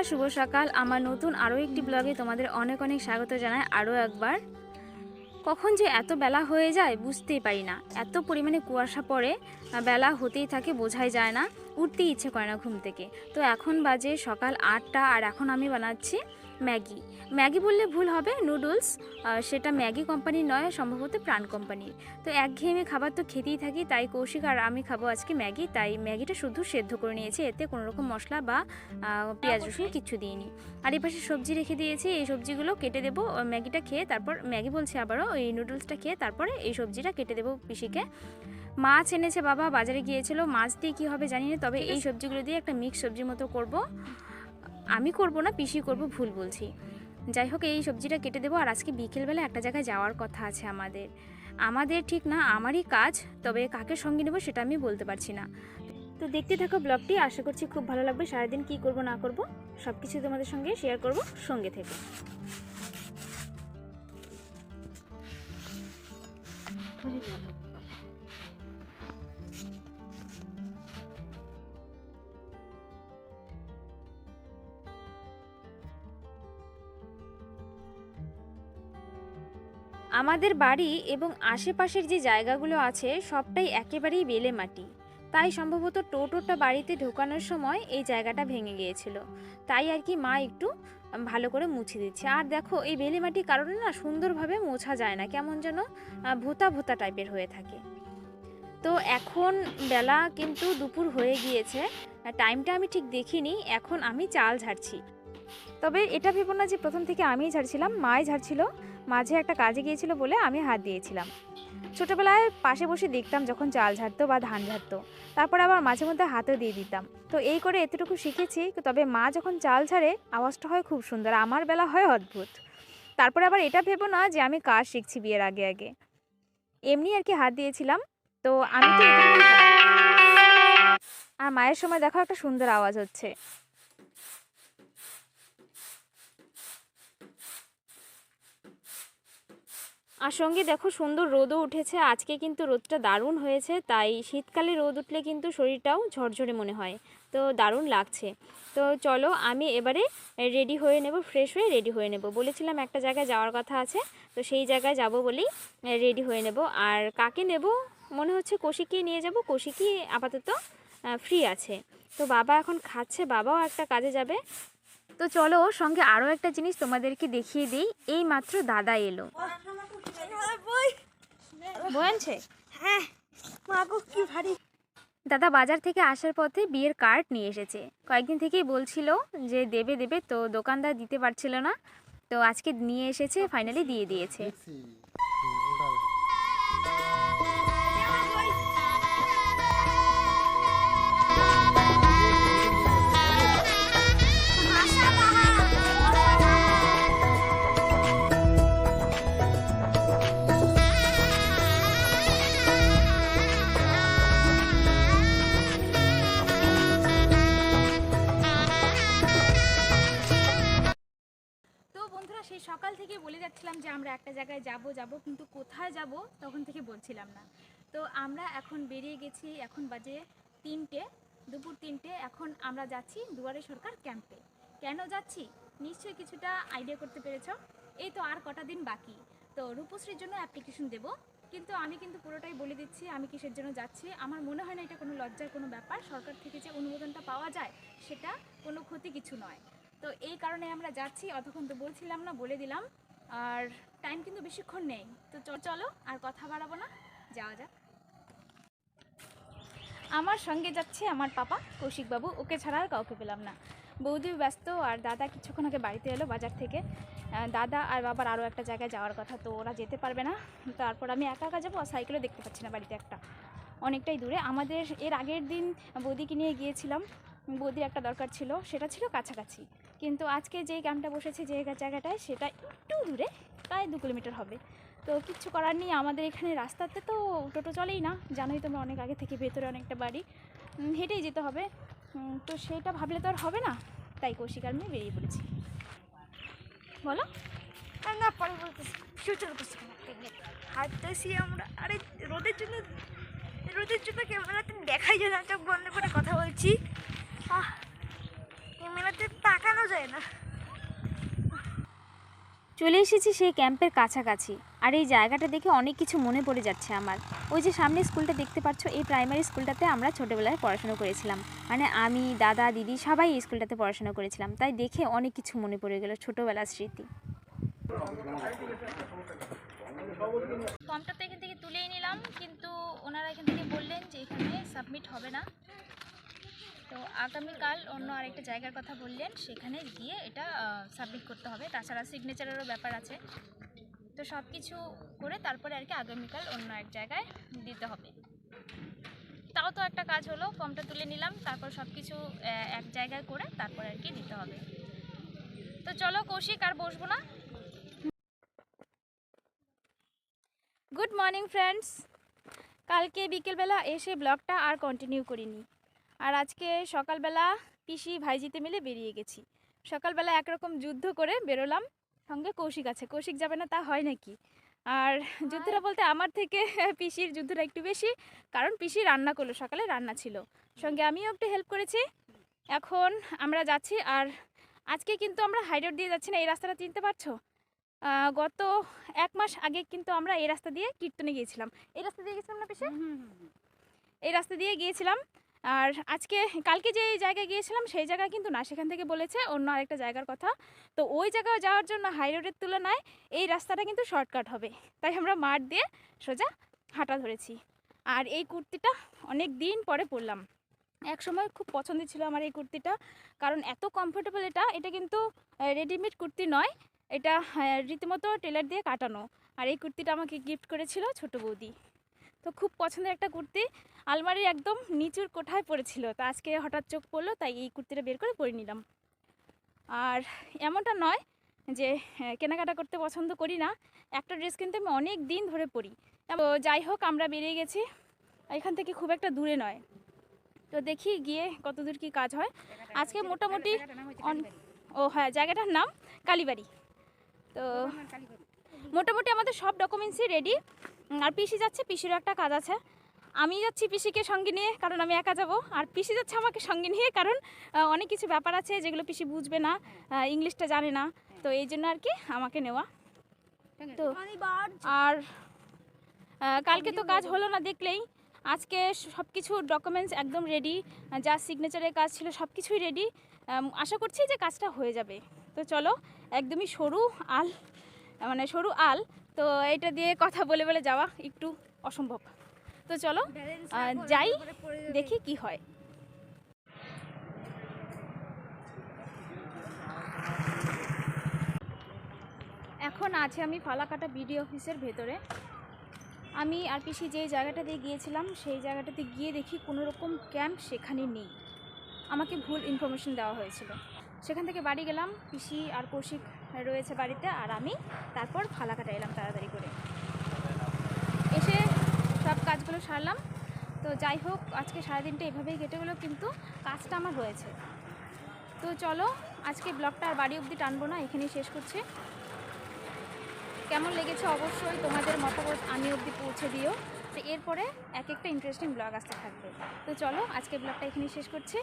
শুভ সকাল। আমার নতুন আরও একটি ব্লগে তোমাদের অনেক অনেক স্বাগত জানাই আরও একবার। কখন যে এত বেলা হয়ে যায় বুঝতেই পারি না, এত পরিমাণে কুয়াশা পড়ে, বেলা হতেই থাকে, বোঝাই যায় না, উঠতেই ইচ্ছে করে না ঘুম থেকে। তো এখন বাজে সকাল 8টা আর এখন আমি বানাচ্ছি ম্যাগি। ম্যাগি বললে ভুল হবে, নুডলস। সেটা ম্যাগি কোম্পানির নয়, সম্ভবত প্রাণ কোম্পানির। তো একঘেয়েমি খাবার তো খেতেই থাকি, তাই কৌশিক আর আমি খাবো আজকে ম্যাগি। তাই ম্যাগিটা শুধু সেদ্ধ করে নিয়েছি, এতে কোনো রকম মশলা বা পেঁয়াজ রসুন কিচ্ছু দিইনি। আর এই পাশে সবজি রেখে দিয়েছি, এই সবজিগুলো কেটে দেবো। ম্যাগিটা খেয়ে তারপর, ম্যাগি বলছি আবারও, এই নুডলসটা খেয়ে তারপরে এই সবজিটা কেটে দেবো পিসিকে। মাছ এনেছে বাবা, বাজারে গিয়েছিল, মাছ দিয়ে কী হবে জানি না, তবে এই সবজিগুলো দিয়ে একটা মিক্স সবজির মতো করব। আমি করব না, পিসি করব, ভুল বলছি। যাই হোক, এই সবজিটা কেটে দেবো। আর আজকে বিকেলবেলা একটা জায়গায় যাওয়ার কথা আছে আমাদের ঠিক না, আমারই কাজ, তবে কাকে সঙ্গে নেবো সেটা আমি বলতে পারছি না। তো দেখতে থাকো ব্লগটি, আশা করছি খুব ভালো লাগবে। সারাদিন কি করব না করব সব কিছু তোমাদের সঙ্গে শেয়ার করব, সঙ্গে থেকে। আমাদের বাড়ি এবং আশেপাশের যে জায়গাগুলো আছে সবটাই একেবারেই বেলে মাটি, তাই সম্ভবত টোটোটা বাড়িতে ঢোকানোর সময় এই জায়গাটা ভেঙে গিয়েছিল, তাই আর কি মা একটু ভালো করে মুছে দিচ্ছে। আর দেখো, এই বেলে মাটির কারণে না সুন্দরভাবে মোছা যায় না, কেমন যেন ভোতা ভোতা টাইপের হয়ে থাকে। তো এখন বেলা কিন্তু দুপুর হয়ে গিয়েছে, টাইমটা আমি ঠিক দেখিনি। এখন আমি চাল ঝাড়ছি, তবে এটা ভেবো না যে প্রথম থেকে আমিই ঝাড়ছিলাম, মাই ঝাড়ছিল। মাঝে একটা কাজে গিয়েছিল বলে আমি হাত দিয়েছিলাম। ছোটোবেলায় পাশে বসে দেখতাম যখন চাল ঝাড়তো বা ধান ঝাড়তো, তারপর আবার মাঝে মধ্যে হাতও দিয়ে দিতাম। তো এই করে এতটুকু শিখেছি। তবে মা যখন চাল ঝাড়ে আওয়াজটা হয় খুব সুন্দর, আমার বেলা হয় অদ্ভুত। তারপরে আবার এটা ভেবো না যে আমি কাজ শিখছি বিয়ের আগে আগে, এমনি আর কি হাত দিয়েছিলাম। তো আমি তো আর মায়ের সময় দেখো একটা সুন্দর আওয়াজ হচ্ছে। আর সঙ্গে দেখো সুন্দর রোদও উঠেছে আজকে, কিন্তু রোদটা দারুণ হয়েছে। তাই শীতকালে রোদ উঠলে কিন্তু শরীরটাও ঝরঝরে মনে হয়, তো দারুণ লাগছে। তো চলো আমি এবারে রেডি হয়ে নেব, ফ্রেশ হয়ে রেডি হয়ে নেব। বলেছিলাম একটা জায়গায় যাওয়ার কথা আছে, তো সেই জায়গায় যাব বলেই রেডি হয়ে নেব। আর কাকে নেব, মনে হচ্ছে কৌশিককে নিয়ে যাব। কৌশিকই আপাতত ফ্রি আছে। তো বাবা এখন খাচ্ছে, বাবাও একটা কাজে যাবে। তো চলো, সঙ্গে আরও একটা জিনিস তোমাদেরকে দেখিয়ে দিই। এই মাত্র দাদা এলো। বলছে হ্যাঁ মাগো কি ভারী। দাদা বাজার থেকে আসার পথে বিয়ের কার্ড নিয়ে এসেছে। কয়েকদিন থেকেই বলছিল যে দেবে দেবে, তো দোকানদার দিতে পারছিল না, তো আজকে নিয়ে এসেছে, ফাইনালি দিয়ে দিয়েছে। সেই সকাল থেকে বলে যাচ্ছিলাম যে আমরা একটা জায়গায় যাব, কিন্তু কোথায় যাব তখন থেকে বলছিলাম না। তো আমরা এখন বেরিয়ে গেছি, এখন বাজে 3টে, দুপুর 3টে। এখন আমরা যাচ্ছি দুয়ারে সরকার ক্যাম্পে। কেন যাচ্ছি নিশ্চয়ই কিছুটা আইডিয়া করতে পেরেছ। এই তো আর কটা দিন বাকি, তো রূপশ্রীর জন্য অ্যাপ্লিকেশন দেব। কিন্তু আমি কিন্তু পুরোটাই বলে দিচ্ছি আমি কিসের জন্য যাচ্ছি। আমার মনে হয় না এটা কোনো লজ্জার কোনো ব্যাপার, সরকার থেকে যে অনুমোদনটা পাওয়া যায় সেটা কোনো ক্ষতি কিছু নয়। তো এই কারণে আমরা যাচ্ছি, অতক্ষণ তো বলছিলাম না, বলে দিলাম। আর টাইম কিন্তু বেশিক্ষণ নেই, তো চলো আর কথা বাড়াবো না, যাওয়া যাক। আমার সঙ্গে যাচ্ছে আমার পাপা কৌশিকবাবু, ওকে ছাড়া আর কাউকে পেলাম না। বৌদিও ব্যস্ত, আর দাদা কিছুক্ষণ আগে বাড়িতে এলো বাজার থেকে। দাদা আর বাবার আরও একটা জায়গায় যাওয়ার কথা, তো ওরা যেতে পারবে না। তারপর আমি একা একা যাবো, আর সাইকেলও দেখতে পাচ্ছি না বাড়িতে একটা, অনেকটাই দূরে। আমাদের এর আগের দিন বৌদিকে নিয়ে গিয়েছিলাম, বৌদির একটা দরকার ছিল, সেটা ছিল কাছাকাছি। কিন্তু আজকে যেই ক্যাম্পটা বসেছে যে জায়গাটায়, সেটা একটু দূরে, প্রায় 2 কিলোমিটার হবে। তো কিচ্ছু করার নেই, আমাদের এখানে রাস্তাতে তো টোটো চলেই না, জানোই তোমরা, অনেক আগে থেকে ভেতরে অনেকটা বাড়ি, হেঁটেই যেতে হবে। তো সেইটা ভাবলে তো আর হবে না, তাই কৌশিক আর আমি বেরিয়ে পড়েছি। বলো না, পরে বলতেছি, ফিউচার করছি হাঁটতেছি আমরা। আরে রোদের জন্য ক্যামেরাতে দেখাই যায় না, চোখ বন্ধ করে কথা বলছি। ক্যামেরাতে তাকানো দাঁড়ানো যায় না। চলে এসেছি সেই ক্যাম্পের কাছাকাছি, আর এই জায়গাটা দেখে অনেক কিছু মনে পড়ে যাচ্ছে আমার। ওই যে সামনে স্কুলটা দেখতে পাচ্ছ, এই প্রাইমারি স্কুলটাতে আমরা ছোটোবেলায় পড়াশোনা করেছিলাম। মানে আমি, দাদা, দিদি সবাই এই স্কুলটাতে পড়াশোনা করেছিলাম, তাই দেখে অনেক কিছু মনে পড়ে গেল, ছোটোবেলার স্মৃতি। ফর্মটা তো এখান থেকে তুলেই নিলাম, কিন্তু ওনারা এখান থেকে বললেন যে এখানে সাবমিট হবে না, তো আগামীকাল অন্য আরেকটা জায়গার কথা বললেন, সেখানে গিয়ে এটা সাবমিট করতে হবে। তাছাড়া সিগনেচারেরও ব্যাপার আছে, তো সব কিছু করে তারপরে আর কি আগামীকাল অন্য এক জায়গায় দিতে হবে। তাও তো একটা কাজ হলো, ফর্মটা তুলে নিলাম, তারপর সব কিছু এক জায়গায় করে তারপর আর কি দিতে হবে। তো চলো কৌশিক, আর বসবো না। Good morning friends. কালকে বিকেলবেলা এসে ব্লগটা আর কন্টিনিউ করিনি, আর আজকে সকালবেলা পিসি ভাইজিতে মিলে বেরিয়ে গেছি। সকালবেলা একরকম যুদ্ধ করে বেরোলাম, সঙ্গে কৌশিক আছে, কৌশিক যাবে না তা হয় নাকি। আর যুদ্ধটা বলতে আমার থেকে পিসির যুদ্ধটা একটু বেশি, কারণ পিসি রান্না করলো, সকালে রান্না ছিল, সঙ্গে আমিও একটু হেল্প করেছি। এখন আমরা যাচ্ছি, আর আজকে কিন্তু আমরা হাই রোড দিয়ে যাচ্ছি না, এই রাস্তাটা চিনতে পারছো? গত 1 মাস আগে কিন্তু আমরা এই রাস্তা দিয়ে কীর্তনে গিয়েছিলাম। এই রাস্তা দিয়ে গেছিলাম না পিসি? এই রাস্তা দিয়ে গিয়েছিলাম। আর আজকে কালকে যে জায়গায় গিয়েছিলাম সেই জায়গায় কিন্তু না, সেখান থেকে বলেছে অন্য আরেকটা জায়গার কথা। তো ওই জায়গায় যাওয়ার জন্য হাই রোডের তুলনায় এই রাস্তাটা কিন্তু শর্টকাট হবে, তাই আমরা মাঠ দিয়ে সোজা হাঁটা ধরেছি। আর এই কুর্তিটা অনেক দিন পরে পরলাম, এক সময় খুব পছন্দের ছিল আমার এই কুর্তিটা, কারণ এত কমফোর্টেবল। এটা কিন্তু রেডিমেড কুর্তি নয়, এটা রীতিমতো টেলার দিয়ে কাটানো। আর এই কুর্তিটা আমাকে গিফট করেছিল ছোটো বৌদি, তো খুব পছন্দের একটা কুর্তি, আলমারির একদম নিচুর কোঠায় পড়েছিল, তো আজকে হঠাৎ চোখ পড়লো, তাই এই কুর্তিটা বের করে পরে নিলাম। আর এমনটা নয় যে কেনাকাটা করতে পছন্দ করি না, একটা ড্রেস কিন্তু আমি অনেক দিন ধরে পরি। তো যাই হোক, আমরা বেরিয়ে গেছি, এখান থেকে খুব একটা দূরে নয়, তো দেখি গিয়ে কত দূর কী কাজ হয়। আজকে মোটামুটি ও হ্যাঁ, জায়গাটার নাম কালীবাড়ি। তো মোটামুটি আমাদের সব ডকুমেন্টসই রেডি, আর পিসি যাচ্ছে, পিসিরও একটা কাজ আছে। আমি যাচ্ছি পিসিকে সঙ্গে নিয়ে, কারণ আমি একা যাব, আর পিসি যাচ্ছে আমাকে সঙ্গে নিয়ে, কারণ অনেক কিছু ব্যাপার আছে যেগুলো পিসি বুঝবে না, ইংলিশটা জানে না, তো এই জন্য আর কি আমাকে নেওয়া। তো আর কালকে তো কাজ হলো না দেখলেই, আজকে সব কিছু ডকুমেন্টস একদম রেডি, যা সিগনেচারের কাজ ছিল সব কিছুই রেডি। আশা করছি যে কাজটা হয়ে যাবে। তো চলো, একদমই সরু আল, মানে সরু আল, তো এটা দিয়ে কথা বলে বলে যাওয়া একটু অসম্ভব। তো চলো যাই, দেখি কি হয়। এখন আছে আমি ফালাকাটা বিডিও অফিসের ভেতরে। আমি আর পিসি যেই জায়গাটা দিয়ে গিয়েছিলাম সেই জায়গাটাতে গিয়ে দেখি কোনো রকম ক্যাম্প সেখানে নেই, আমাকে ভুল ইনফরমেশন দেওয়া হয়েছিল। সেখান থেকে বাড়ি গেলাম, পিসি আর কৌশিক রয়েছে বাড়িতে, আর আমি তারপর ফালাকাটা এলাম তাড়াতাড়ি করে, এসে সব কাজগুলো সারলাম। তো যাই হোক, আজকে সারাদিনটা এভাবেই কেটে গেলো, কিন্তু কাজটা আমার হয়েছে। তো চলো, আজকে ব্লগটা আর বাড়ি অবধি টানবো না, এখানেই শেষ করছি। কেমন লেগেছে অবশ্যই তোমাদের মতামত আমি অবধি পৌঁছে দিও, তো এরপরে এক একটা ইন্টারেস্টিং ব্লগ আসতে থাকবে। তো চলো, আজকে ব্লগটা এখানেই শেষ করছি।